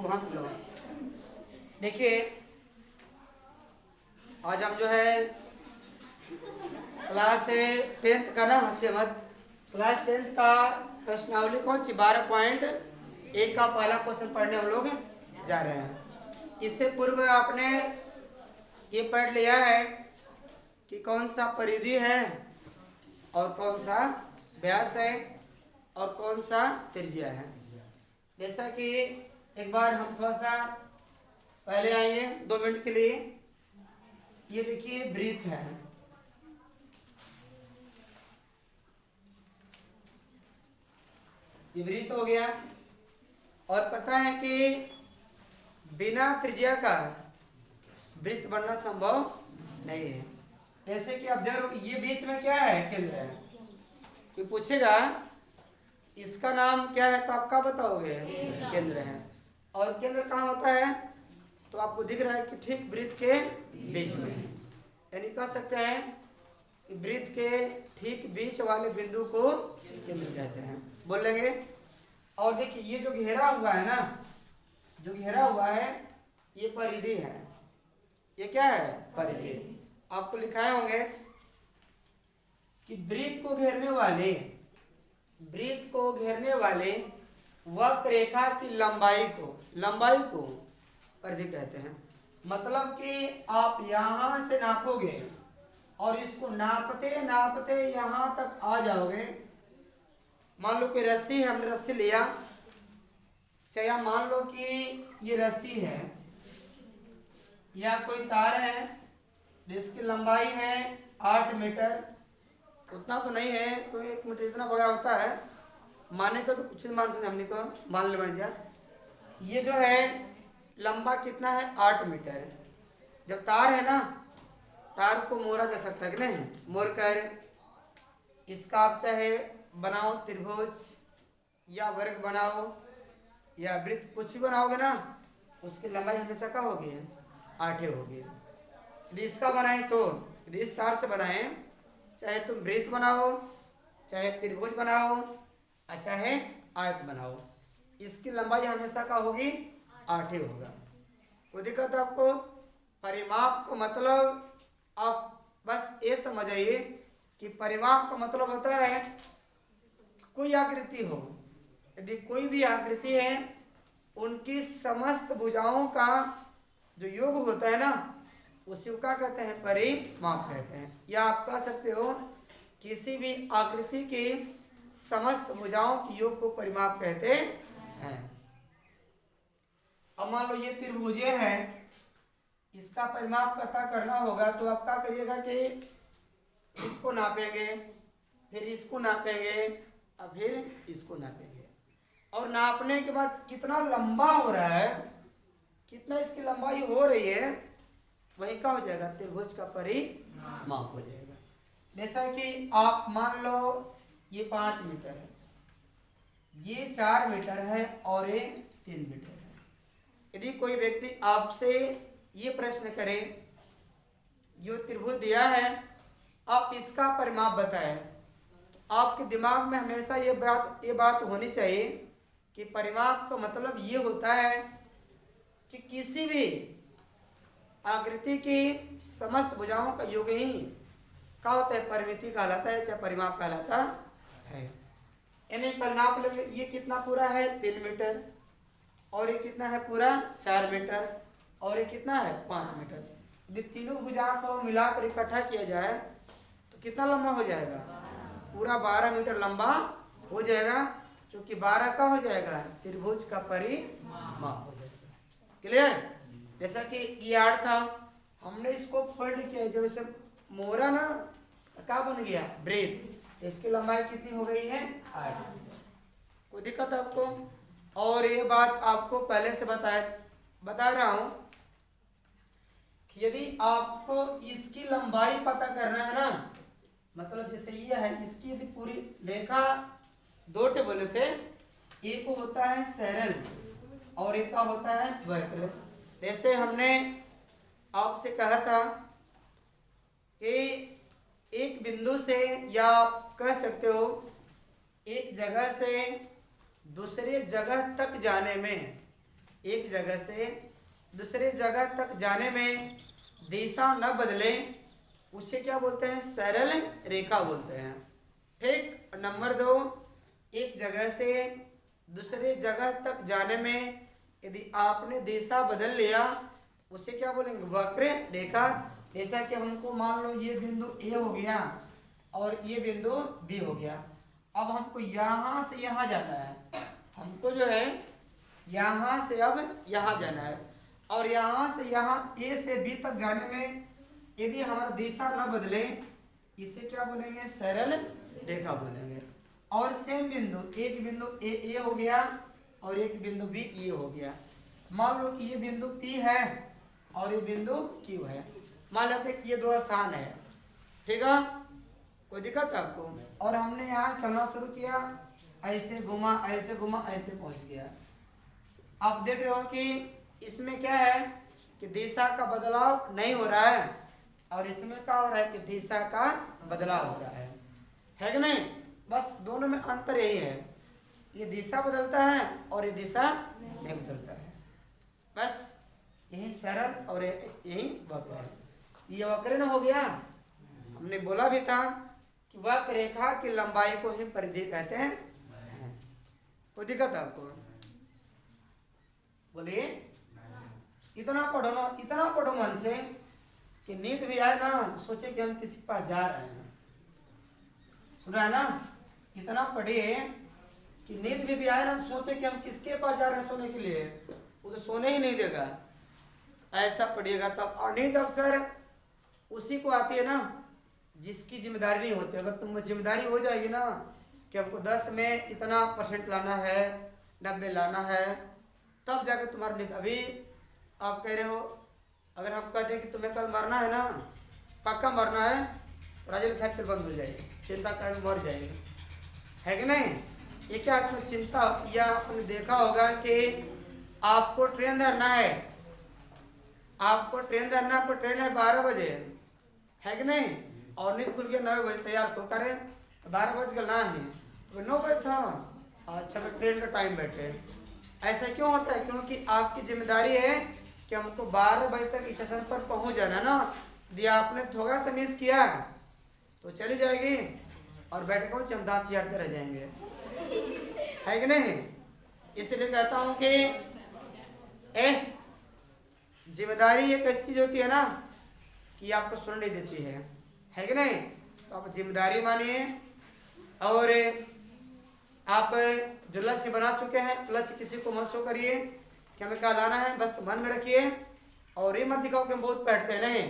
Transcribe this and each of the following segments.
वहां से लो। देखिए आज हम जो है क्लास 10th का ना, हंसे मत, क्लास 10th का प्रश्नावली कौन सी 12.1 का पहला क्वेश्चन पढ़ने हम लोग जा रहे हैं। इससे पूर्व आपने ये पढ़ लिया है कि कौन सा परिधि है और कौन सा व्यास है और कौन सा त्रिज्या है। जैसा कि एक बार हम थोड़ा सा पहले आएंगे 2 मिनट के लिए। ये देखिए वृत्त है, ये वृत्त हो गया। और पता है कि बिना त्रिज्या का वृत्त बनना संभव नहीं है। जैसे कि अब देखो ये बीच में क्या है, केंद्र है। कोई पूछेगा इसका नाम क्या है तो आप क्या बताओगे, केंद्र है। और केंद्र कहाँ होता है तो आपको दिख रहा है कि ठीक वृत्त के बीच में, यानी कह सकते हैं कि वृत्त के ठीक बीच वाले बिंदु को केंद्र कहते हैं, बोल लेंगे। और देखिए ये जो घेरा हुआ है ना, जो घेरा हुआ है ये परिधि है। ये क्या है, परिधि। आपको लिखाए होंगे कि वृत्त को घेरने वाले वक्र रेखा की लंबाई को परिधि कहते हैं। मतलब कि आप यहां से नापोगे और इसको नापते नापते यहां तक आ जाओगे। मान लो कोई रस्सी है, हमने रस्सी लिया, चाहे मान लो कि ये रस्सी है या कोई तार है जिसकी लंबाई है 8 मीटर। उतना तो नहीं है, तो 1 मीटर इतना बड़ा होता है, माने का तो कुछ मान सकते हमने को मान ले बन गया। ये जो है लंबा कितना है, 8 मीटर। जब तार है ना, तार को मोड़ा जा सकता है कि नहीं, मोड़ कर इसका आप चाहे बनाओ त्रिभुज या वर्ग बनाओ या वृत्त, कुछ भी बनाओगे ना, उसकी लंबाई हमेशा क्या होगी, 8 होगी। यदि इसका बनाए तो, यदि इस तार से बनाए, चाहे तुम वृत्त बनाओ, चाहे त्रिभुज बनाओ, चाहे आयत बनाओ, इसकी लंबाई हमेशा क्या होगी, 8 होगा। कोई दिक्कत है आपको? परिमाप का मतलब आप बस ये समझ आइए कि परिमाप का मतलब होता है कोई आकृति हो, यदि कोई भी आकृति है उनकी समस्त भुजाओं का जो योग होता है ना, उसी को क्या कहते हैं, परिमाप कहते हैं। या आप कह सकते हो किसी भी आकृति की समस्त भुजाओं के योग को परिमाप कहते हैं। अब मान लो ये त्रिभुज है, इसका परिमाप पता करना होगा तो आप क्या करिएगा कि इसको नापेंगे, फिर इसको नापेंगे और फिर इसको नापेंगे। और नापने के बाद कितना लंबा हो रहा है, कितना इसकी लंबाई हो रही है, वही क्या हो जाएगा, त्रिभुज का परिमाप हो जाएगा। जैसा कि आप मान लो ये 5 मीटर है, ये 4 मीटर है और ये 3 मीटर है। यदि कोई व्यक्ति आपसे ये प्रश्न करे, जो त्रिभुज दिया है आप इसका परिमाप बताएं, तो आपके दिमाग में हमेशा ये बात होनी चाहिए कि परिमाप का मतलब ये होता है कि किसी भी आकृति की समस्त भुजाओं का योग ही क्या होता है, परिमिति कहलाता है, चाहे परिमाप कहलाता है। यानी परिमाप लेंगे, ये कितना पूरा है, 3 मीटर, और ये कितना है पूरा, 4 मीटर, और ये कितना है, 5 मीटर। यदि तीनों भुजाओं को मिलाकर इकट्ठा किया जाए तो कितना लंबा हो जाएगा, पूरा 12 मीटर लंबा हो जाएगा, क्योंकि 12 का हो जाएगा त्रिभुज का परिमाप हो जाएगा। क्लियर? जैसा कि ये 8 था, हमने इसको फोल्ड किया, जब इसे मोड़ा ना क्या बन गया, वृत्त। इसकी लंबाई कितनी हो गई है, 8। कोई दिक्कत है आपको? और ये बात आपको पहले से बता रहा हूं कि यदि आपको इसकी लंबाई पता करना है ना, मतलब जैसे ये है, इसकी यदि पूरी रेखा 2 टेबल थे, एक होता है सरल और एक का होता है वक्र। जैसे हमने आपसे कहा था कि एक बिंदु से, या आप कह सकते हो एक जगह से दूसरे जगह तक जाने में एक जगह से दूसरे जगह तक जाने में दिशा न बदले उसे क्या बोलते हैं? सरल रेखा बोलते हैं। ठीक। नंबर 2, एक जगह से दूसरे जगह तक जाने में यदि आपने दिशा बदल लिया उसे क्या बोलेंगे? वक्र रेखा। जैसा कि हमको मान लो ये बिंदु ए हो गया और ये बिंदु बी हो गया। अब हमको यहाँ से यहाँ जाना है। हमको जो है यहाँ से अब यहाँ जाना है और यहाँ से यहाँ ए से बी तक जाने में यदि हमारा दिशा न बदले इसे क्या बोलेंगे? सरल रेखा बोलेंगे। और सेम बिंदु, एक बिंदु ए हो गया और एक बिंदु बी ए हो गया। मान लो कि ये बिंदु पी है और ये बिंदु क्यू है। मान लेते हैं कि ये 2 स्थान है। ठीक है, कोई दिक्कत है आपको? और हमने यहाँ चलना शुरू किया, ऐसे घुमा ऐसे घुमा ऐसे पहुंच गया। आप देख रहे हो कि इसमें क्या है कि दिशा का बदलाव नहीं हो रहा है और इसमें क्या हो रहा है कि दिशा का बदलाव हो रहा है कि नहीं? बस दोनों में अंतर यही है, ये दिशा बदलता है और ये दिशा नहीं बदलता है। बस यही सरल और यही वक्र है। ये वक्र न हो गया। हमने बोला भी था कि वक्र रेखा की लंबाई को ही परिधि कहते हैं। कोई दिक्कत है आपको? बोलिए। इतना पढ़ो ना, इतना पढ़ो मन से कि नींद भी आए ना, सोचे कि हम किसी के पास जा रहे हैं। सुन रहा है ना? इतना पढ़िए कि नींद भी आए ना, सोचे कि हम किसके पास जा रहे हैं सोने के लिए, वो तो सोने ही नहीं देगा। ऐसा पढ़िएगा तब। और नींद अक्सर उसी को आती है ना जिसकी जिम्मेदारी नहीं होती। अगर तुम जिम्मेदारी हो जाएगी ना कि हमको 10 में इतना % लाना है, 90 लाना है, तब जाकर तुम्हारा नींद। अभी आप कह रहे हो अगर हम कह दें कि तुम्हें कल मरना है ना, पक्का मरना है, राजेल खैर फिर बंद हो जाएगी, चिंता कर मर जाएगी, है कि नहीं? ये क्या आपको चिंता? या आपने देखा होगा कि आपको ट्रेन धरना है, आपको ट्रेन धरना, आपको ट्रेन है 12 बजे, है कि नहीं? और नींद खुल के 9 बजे तैयार खुल करें, 12 बज गए ना ही तो 9 बजे था, अच्छा मैं ट्रेन का टाइम बैठे। ऐसा क्यों होता है? क्योंकि आपकी जिम्मेदारी है कि हमको 12 बजे तक स्टेशन पर पहुंच जाना ना। यदि आपने थोड़ा सा मिस किया तो चली जाएगी और बैठकों चमदात चियारते रह जाएंगे, है कि नहीं? इसलिए कहता हूँ कि जिम्मेदारी एक ऐसी चीज होती है ना कि आपको सुन नहीं देती है कि नहीं? तो आप जिम्मेदारी मानिए और आप जो लक्ष्य बना चुके हैं, लक्ष्य किसी को मत शो करिए कि हमें क्या लाना है, बस मन में रखिए और ये मत दिखाओ कि हम बहुत पढ़ते नहीं।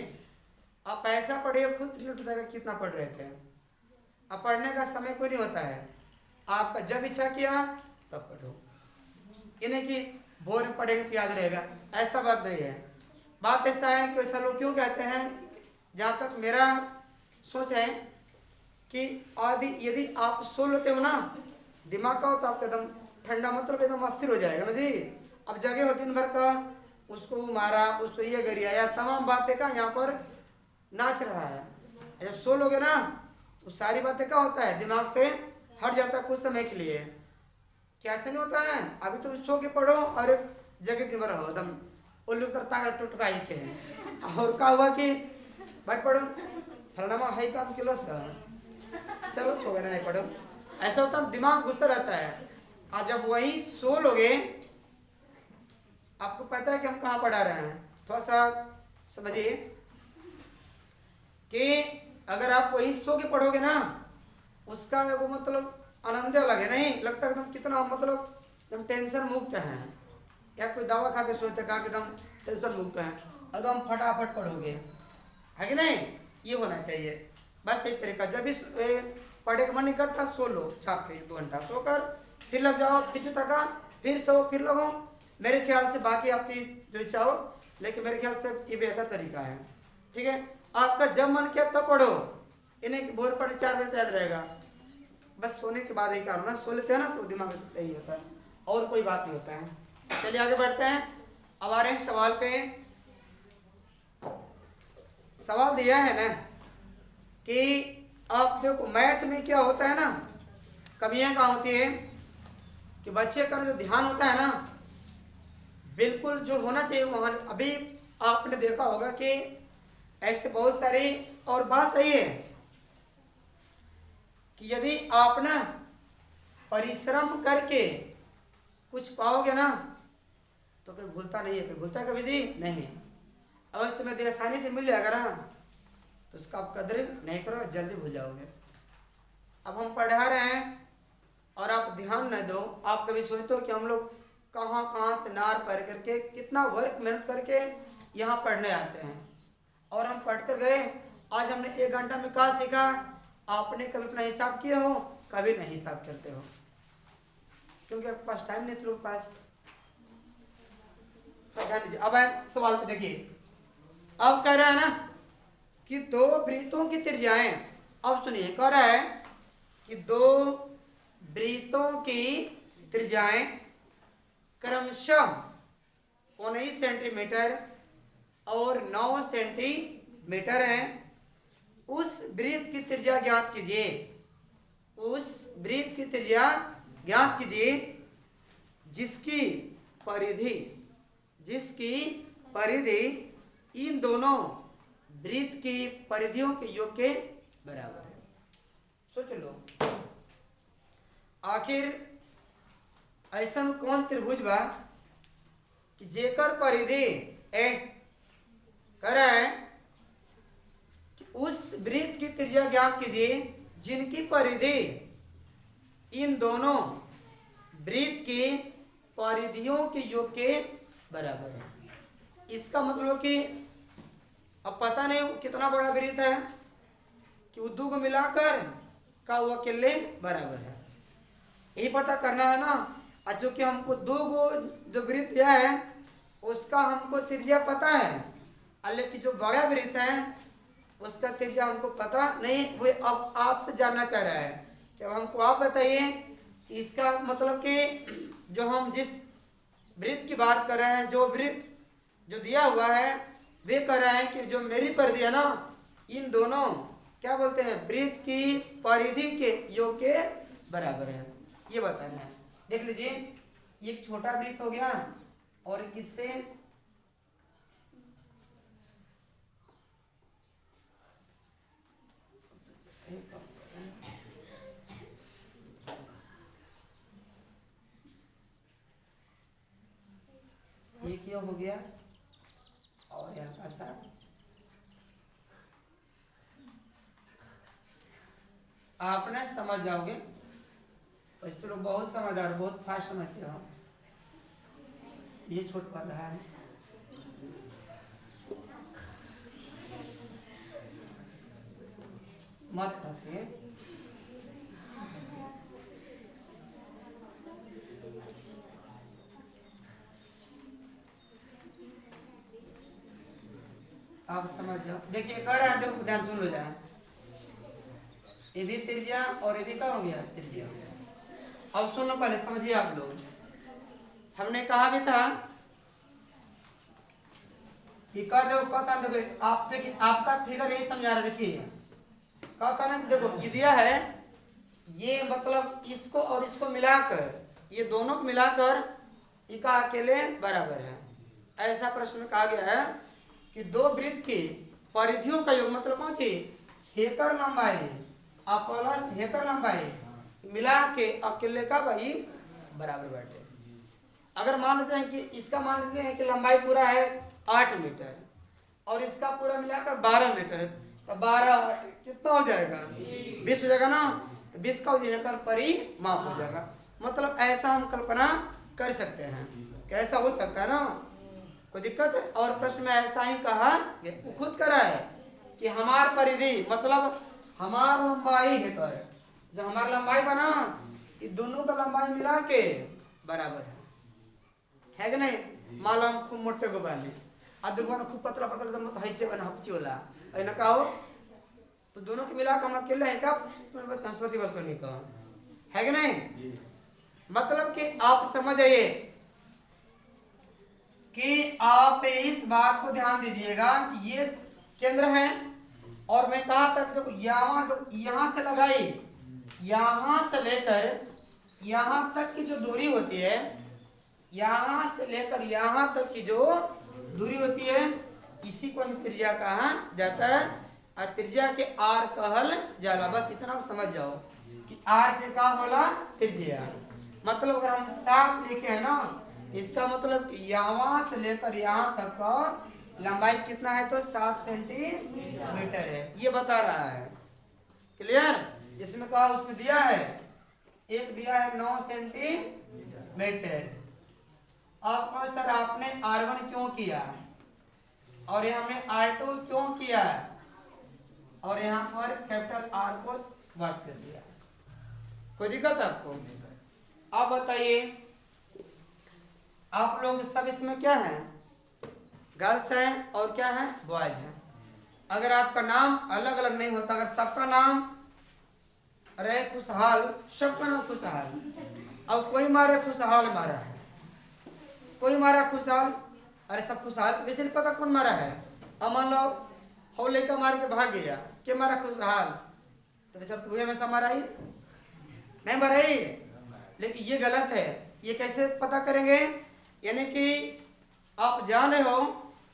आप ऐसा पढ़िए खुद लुट जाएगा कितना पढ़ रहे थे। अब पढ़ने का समय कोई नहीं होता है, आपका जब इच्छा किया तब पढ़ो। इन्हें कि भोर में पढ़ेंगे तो याद रहेगा, ऐसा बात नहीं है। बात ऐसा है कि ऐसा लोग क्यों कहते हैं, जहाँ तक मेरा सोच है कि यदि आप सो लेते हो ना, दिमाग का हो तो आपका एकदम ठंडा, मतलब एकदम अस्थिर हो जाएगा ना जी। अब जगह हो दिन भर का, उसको मारा, उसको ये गरिया या तमाम बातें का यहाँ पर नाच रहा है। जब सो लोगे ना तो सारी बातें क्या होता है, दिमाग से हट जाता है कुछ समय के लिए। क्या ऐसा नहीं होता है? अभी तुम सो के पढ़ो और जगह दिन भर हो एकदम उल्लू करता है टुटकाई के, और क्या हुआ कि बैठ पढ़ो फलनामा हाई काम किलो सा, चलो छोड़ नहीं पढ़ो। ऐसा होता है, दिमाग घुसता रहता है। और जब वही सो लोगे, आपको पता है कि हम कहाँ पढ़ा रहे हैं, थोड़ा सा समझिए कि अगर आप वही सो के पढ़ोगे ना, उसका वो मतलब आनंद अलग है। नहीं लगता एकदम कितना मतलब एकदम टेंशन मुक्त है, या कोई दवा खा के सोचते कहा कि एकदम टेंशन मुक्त है, एकदम फटाफट पढ़ोगे, है कि नहीं? ये होना चाहिए। बस सही तरीका, जब भी पढ़े का मन नहीं करता सो लो, छाप के 2 घंटा सोकर फिर लग जाओ, खिंचू तका, फिर सो, फिर लगो। मेरे ख्याल से बाकी आपकी जो इच्छा हो, लेकिन मेरे ख्याल से ये बेहतर तरीका है। ठीक है, आपका जब मन किया तब पढ़ो, इन्हें भोर पढ़े 4 बजे याद रहेगा। बस सोने के बाद ही कारण ना, सो लेते हैं ना तो दिमाग में यही होता है, और कोई बात नहीं होता है। चलिए आगे बढ़ते हैं। अब आ रहे हैं सवाल पे। सवाल दिया है ना कि आप देखो मैथ में क्या होता है ना, कमियां कहाँ होती है कि बच्चे का जो ध्यान होता है ना बिल्कुल जो होना चाहिए वहाँ। अभी आपने देखा होगा कि ऐसे बहुत सारे, और बात सही है कि यदि आप ना परिश्रम करके कुछ पाओगे ना तो कोई भूलता नहीं है। कोई भूलता कभी भी नहीं। अगर तुम्हें आसानी से मिल जाएगा ना तो उसका आप कदर नहीं करो, जल्दी भूल जाओगे। अब हम पढ़ा रहे हैं और आप ध्यान न दो। आप कभी सोचते हो कि हम लोग कहाँ कहाँ से नार पढ़ करके कितना वर्क मेहनत करके यहाँ पढ़ने आते हैं, और हम पढ़ कर गए। आज हमने 1 घंटा में क्या सीखा? आपने कभी अपना हिसाब किए हो? कभी नहीं हिसाब करते हो, क्योंकि आपके पास टाइम नहीं, तुम्हारे पास। तो ध्यान दीजिए। अब सवाल पे देखिए, अब कह रहा है ना कि 2 वृत्तों की त्रिज्याएं। अब सुनिए, कह रहा है कि 2 वृत्तों की त्रिज्याएं क्रमशः 19 सेंटीमीटर और 9 सेंटीमीटर है। उस वृत्त की त्रिज्या ज्ञात कीजिए। उस वृत्त की त्रिज्या ज्ञात कीजिए जिसकी परिधि इन दोनों वृत्त की परिधियों के योग के बराबर है। सोच लो, आखिर ऐसा कौन त्रिभुज बा कि जेकर परिधि ए कह रहा है कि उस वृत्त की त्रिज्या ज्ञात कीजिए जिनकी परिधि इन दोनों वृत्त की परिधियों के योग के बराबर है। इसका मतलब कि अब पता नहीं कितना बड़ा वृत्त है कि वो 2 को मिलाकर का वो अकेले बराबर है, यही पता करना है ना। और जो कि हमको 2 को जो वृत्त दिया है उसका हमको त्रिज्या पता है, लेकिन जो बड़ा वृत्त है उसका त्रिज्या हमको पता नहीं। वो अब आपसे जानना चाह रहा है कि अब हमको आप बताइए इसका मतलब कि जो हम जिस वृत्त की बात कर रहे हैं, जो वृत्त जो दिया हुआ है, वे कह रहे हैं कि जो मेरी परिधि है ना, इन दोनों क्या बोलते हैं, वृत्त की परिधि के योग के बराबर है। ये बताना है। देख लीजिए, एक छोटा वृत्त हो गया और किससे एक ये हो गया और यहाँ ऐसा। आप ना समझ जाओगे, तो इस लोग बहुत समझदार, बहुत फास्ट समझते हो। ये छोट पड़ रहा है, मत फंसे। आप समझ जाओ। देखिए कह रहा है, जो ध्यान सुन लो जाए, ये भी त्रिज्या और ये भी क्या हो गया, त्रिज्या। अब सुनो, पहले समझिए आप लोग। हमने कहा भी था कि कह दो आप देखिए, आपका फिगर यही समझा रहा। देखिए कहा था ना, देखो ये दिया है, ये मतलब इसको और इसको मिलाकर, ये दोनों को मिलाकर इका अकेले बराबर है। ऐसा प्रश्न में कहा गया है कि 2 वृत्त की परिधियों का योग मतलब कौन सी, हेकर लंबाई प्लस हेकर लंबाई मिला के अकेले का भाई बराबर बैठे। अगर मान लेते हैं कि इसका मान लेते हैं कि लंबाई पूरा है 8 मीटर और इसका पूरा मिलाकर 12 मीटर है, तो 12 कितना हो जाएगा, 20 हो जाएगा ना। तो 20 का हेकर परिमाप हो जाएगा। मतलब ऐसा हम कल्पना कर सकते हैं, कैसा हो सकता है ना, कोई दिक्कत है। और प्रश्न में ऐसा ही कहा, खुद करा है कि हमार परिधि मतलब हमार लंबाई है, तो जो हमार लंबाई बना ये दोनों का लंबाई मिला के बराबर है कि नहीं। मान लो हम खूब मोटे को बने और दुकान खूब पतला पतला तो हैसे बना हपची वाला ऐना का हो, तो दोनों को मिला के हम अकेले है का हंसपति बस को नहीं कहा है कि नहीं। मतलब कि आप समझ आइए कि आप इस बात को ध्यान दीजिएगा कि ये केंद्र है और मैं कहा तक देखो यहाँ से लगाई, यहाँ से लेकर यहाँ तक की जो दूरी होती है यहाँ से लेकर यहाँ तक की जो दूरी होती है इसी को ही त्रिज्या कहा जाता है। और त्रिज्या के आर कहल जाला। बस इतना समझ जाओ कि आर से का बोला त्रिज्या। मतलब अगर हम 7 लिखे हैं ना, इसका मतलब यहाँ से लेकर यहाँ तक का लंबाई कितना है तो 7 सेंटीमीटर है, ये बता रहा है। क्लियर? इसमें कहा उसमें दिया है, एक दिया है 9 सेंटीमीटर। आपको सर आपने R1 क्यों किया और यहाँ में R2 क्यों किया और यहाँ पर कैपिटल R को वर्क कर दिया, कोई दिक्कत आपको? अब बताइए, आप लोग सब इसमें क्या है, गर्ल्स हैं और क्या है, बॉयज हैं। अगर आपका नाम अलग अलग नहीं होता, अगर सबका नाम रहे खुशहाल, सबका नाम खुशहाल, अब कोई मारे खुशहाल मारा है, कोई मारा खुशहाल, अरे सब खुशहाल, वैसे नहीं पता कौन मारा है। अब मान लो हो लेकर मार के भाग गया, के मारा खुशहाल, तो बेचारा तू हमेशा मारा ही नहीं, मारा ही। लेकिन ये गलत है। ये कैसे पता करेंगे? यानी कि आप जान रहे हो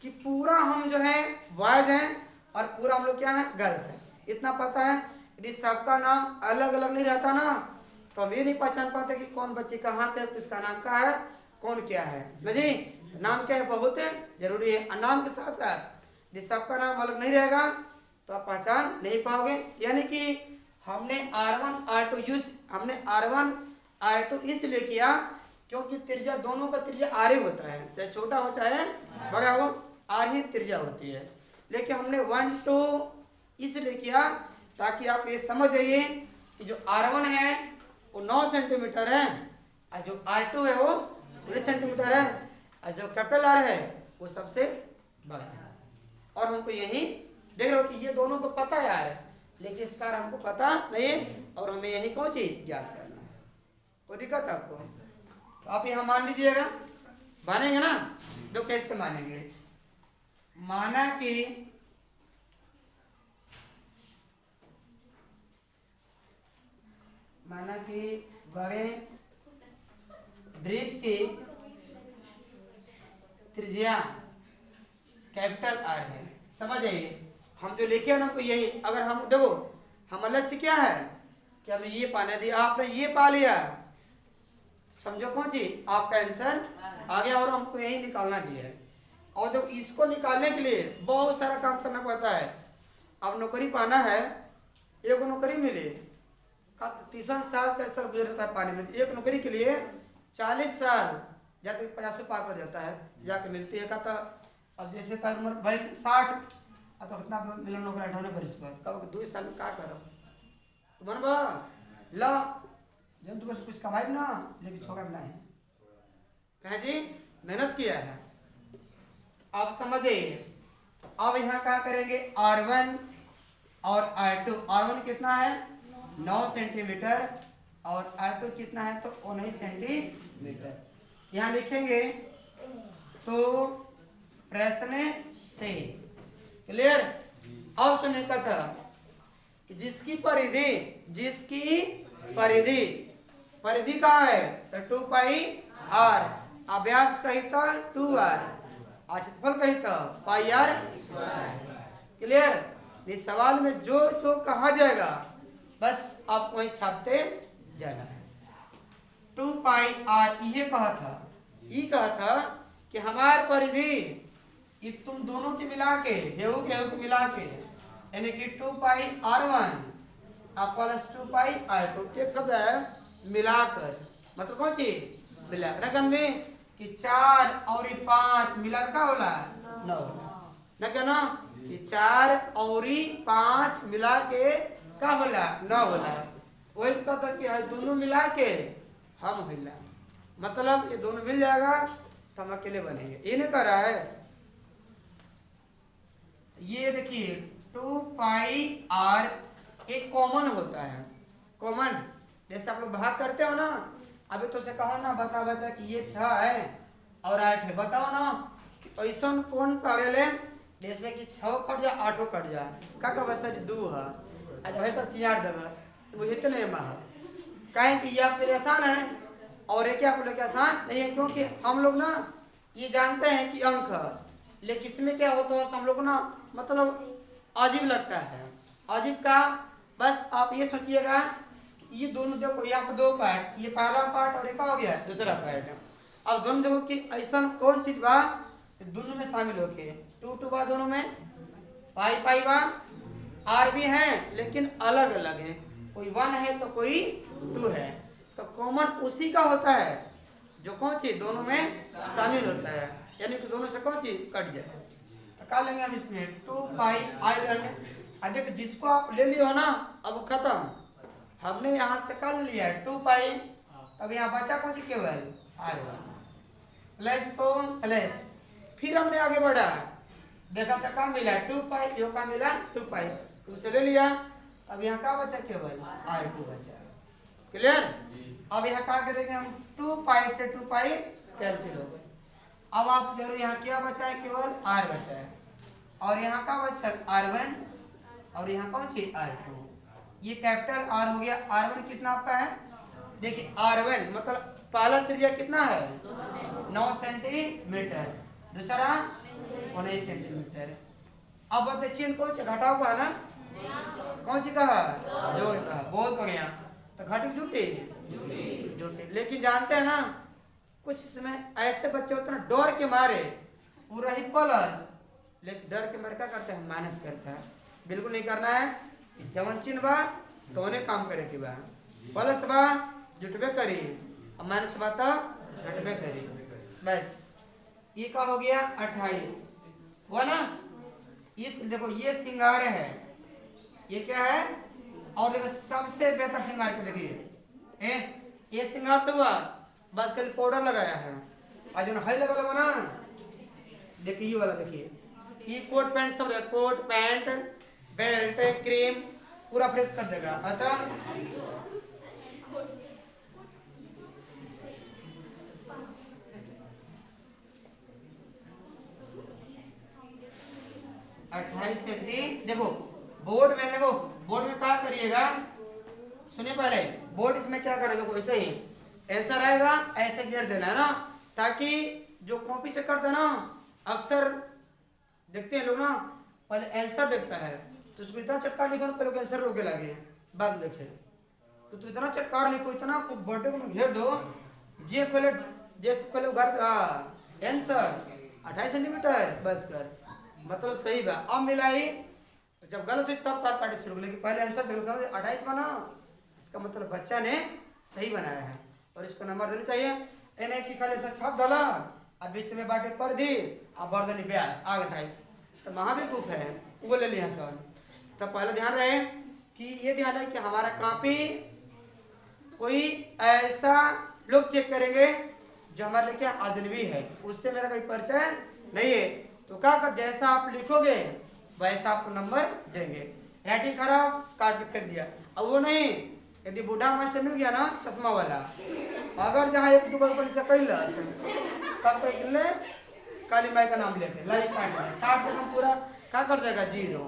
कि पूरा हम जो है बॉयज हैं और पूरा हम लोग क्या है, गर्ल्स हैं, इतना पता है। यदि सबका नाम अलग अलग नहीं रहता ना, तो हम ये नहीं पहचान पाते कि कौन बच्ची कहाँ पे, किसका नाम क्या है, कौन क्या है ना जी। नाम क्या है, बहुत जरूरी है। और नाम के साथ साथ यदि सबका नाम अलग नहीं रहेगा तो आप पहचान नहीं पाओगे। यानी कि हमने R1 R2 यूज, हमने R1 R2 इसलिए किया क्योंकि त्रिज्या दोनों का त्रिज्या R ही होता है, चाहे छोटा हो चाहे बड़ा हो, R ही त्रिज्या होती है। लेकिन हमने 1 2 इसलिए किया ताकि आप ये समझ जाइए कि जो R1 है वो 9 सेंटीमीटर है और जो R2 है वो 19 सेंटीमीटर है और जो कैपिटल R है वो सबसे बड़ा है। और हमको यही देख रहे हो कि ये दोनों को पता है यार, लेकिन इसका हमको पता नहीं और हमें यही कौन चीज ज्ञात करना है। कोई दिक्कत आपको? तो आप यहाँ मान लीजिएगा, मानेंगे ना? तो कैसे मानेंगे? माना कि बड़े वृत्त की त्रिज्या कैपिटल R है। समझ आइए, हम जो लेके आना को यही, अगर हम देखो हमारा लक्ष्य क्या है कि हमें ये पाना दिया, आपने ये पा लिया, समझो कौन सी आपका आंसर आ गया और हमको यही निकालना भी है। और देखो इसको निकालने के लिए बहुत सारा काम करना पड़ता है। अब नौकरी पाना है, एक नौकरी मिले 30 साल 40 साल गुजर जाता है पाने में, एक नौकरी के लिए 40 साल जाते 50 पार कर जाता है जाके मिलती है। कहता अब जैसे का उम्र भाई 60 तो कितना मिलन नौकरी उठाने पर इस पर कब 2 साल में क्या करो तो बनबा ला जब तुम कुछ कमाई ना, लेकिन छोड़ा नहीं कहे जी मेहनत किया है। आप समझे? अब यहाँ क्या करेंगे, R1 और R2। R1 कितना है 9 सेंटीमीटर और R2 कितना है तो 19 सेंटीमीटर। यहाँ लिखेंगे तो प्रश्न से क्लियर। अब सुनने का था कि जिसकी परिधि कहाँ है तो 2 पाई R, अभ्यास कही तो 2R, क्षेत्रफल कही तो पाई R। क्लियर? इस सवाल में जो जो कहा जाएगा बस आप वहीं छापते जाना है। 2 पाई R ये कहा था कि हमार परिधि ये तुम दोनों के मिला के गेहूं को मिला के यानी कि 2 पाई R1 प्लस 2 पाई R2 एक शब्द है मिलाकर, मतलब कौन सी मिला रकम में कि 4 और 5 मिला का होला 9 ना क्या ना कि 4 और 5 मिला के का होला 9 होला। वही कहता कि दोनों मिला के हम होला, मतलब ये दोनों मिल जाएगा तो हम अकेले बनेंगे। ये नहीं कर रहा है। ये देखिए 2 पाई R एक कॉमन होता है, कॉमन जैसे आप लोग भाग करते हो ना, अभी तो से कहो ना बता कि ये 6 है और 8 है, बताओ ना कि ऐसा कौन पागल है जैसे कि 6 कट जाए 8 कट जाए का वैसा 2 है आज भाई तो 4 देगा तो मुझे इतने में है कहें कि ये आपके लिए आसान है और ये क्या आप लोग आसान नहीं है, क्योंकि हम लोग ना ये जानते हैं कि अंक है, लेकिन इसमें क्या होता है हम लोग को ना मतलब अजीब लगता है। अजीब का बस आप ये सोचिएगा कि ये दोनों देखो, यहाँ पे दो पार्ट, ये पहला पार्ट और एक हो गया दूसरा पार्ट। अब दोनों देखो कि ऐसा कौन चीज बा दोनों में शामिल होके, टू टू बा दोनों में, पाई पाई बा, आर भी है लेकिन अलग अलग है, कोई 1 है तो कोई 2 है। तो कॉमन उसी का होता है जो कौन चीज दोनों में शामिल होता है, यानी कि दोनों से कौन चीज कट जाए। तो क्या लेंगे हम इसमें 2 पाई आइलैंड। देखो जिसको आप ले लिए हो ना अब खत्म, हमने यहाँ से कर लिया है 2 पाई, तब यहाँ बचा कौन सी केवल R1 प्लस तो प्लस, फिर हमने आगे बढ़ा देखा था क्या मिला 2 पाई, यो का मिला 2 पाई, तुमसे ले लिया। अब यहाँ का बचा केवल R2 बचा। क्लियर? अब यहाँ क्या करेंगे हम 2 पाई से 2 पाई कैंसिल हो गए। अब आप देखो यहाँ क्या बचा है, केवल R बचा है, और यहाँ का बचा R1 और यहाँ कौन सी R2। ये कैपिटल R हो गया। R1 कितना आपका है, देखिए R1 मतलब पहला त्रिज्या कितना है 9 सेंटीमीटर, दूसरा 19 सेंटीमीटर। अब देखिए कौन सा घटाव का है ना, कौन सी का है जोड़ का, बहुत बढ़िया। तो घटी जुटी जुटी, लेकिन जानते हैं ना कुछ इसमें ऐसे बच्चे होते हैं ना डर के मारे पूरा ही प्लस, लेकिन डर के मारे क्या करते हैं माइनस करता है। बिल्कुल नहीं करना है, जवन चिन्ह बा तो उन्हें काम करे के बा, प्लस बा जुटबे करी और माइनस बा तो घटबे करी। बस ये का हो गया 28 हुआ ना। इस देखो ये श्रृंगार है, ये क्या है, और देखो सबसे बेहतर श्रृंगार के देखिए ये श्रृंगार तो हुआ बस कल पाउडर लगाया है, और जो हाई लगा लगा ना देखिए ये वाला, देखिए ये कोट पैंट सब कोट पैंट बेल्ट क्रीम पूरा फ्रेश कर देगा। अतः अट्ठाईस सेंटी। देखो बोर्ड में, देखो बोर्ड में क्या करिएगा, सुनिए पहले बोर्ड में क्या करें, देखो ऐसे ही ऐसा रहेगा, ऐसे घेर देना है ना, ताकि जो कॉपी से करते हैं ना अक्सर देखते हैं लोग ना पहले आंसर देखता है तो उसको इतना चटकार लिखो ना पहले आंसर रोके लगे बाद देखे, तो तू इतना चटकार लिखो इतना बर्थडे को घेर दो जे पहले जैसे पहले घर आंसर 28 सेंटीमीटर बस कर, मतलब सही बा। अब मिलाई जब गलत हुई तब पार पार्टी शुरू, लेकिन पहले आंसर देखो समझ 28 बना, इसका मतलब बच्चा ने सही बनाया है और इसको नंबर देना चाहिए। एने की खाली इसमें छाप डाला अब बीच में बाटे पर दी अब बर्दनी 82 आग 28, तो महाविकूप है वो ले लिया सर। तब पहले ध्यान रहे कि ये ध्यान रहे कि हमारा कॉपी कोई ऐसा लोग चेक करेंगे जो हमारे लिए क्या अजनबी है, उससे मेरा कोई परिचय नहीं है, तो क्या कर जैसा आप लिखोगे वैसा आपको नंबर देंगे। राइटिंग खराब काट के फेंक दिया, अब वो नहीं, यदि बूढ़ा मास्टर मिल गया ना चश्मा वाला, अगर जहाँ 1-2 बार ऊपर नीचे कैल तब तो ले काली माई का नाम लेके लाइक काट के हम पूरा क्या कर देगा 0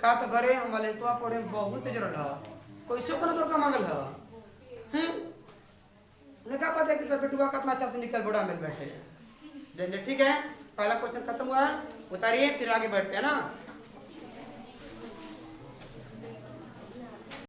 का, तो घरे हम वाले तो पढ़े बहुत जरूर है, कोई सो को नंबर का मांगल है, उन्हें क्या पता है कि बेटुआ कितना अच्छा से निकल बड़ा मिल बैठे। ठीक है, पहला क्वेश्चन खत्म हुआ, उतारिए फिर आगे बढ़ते हैं ना।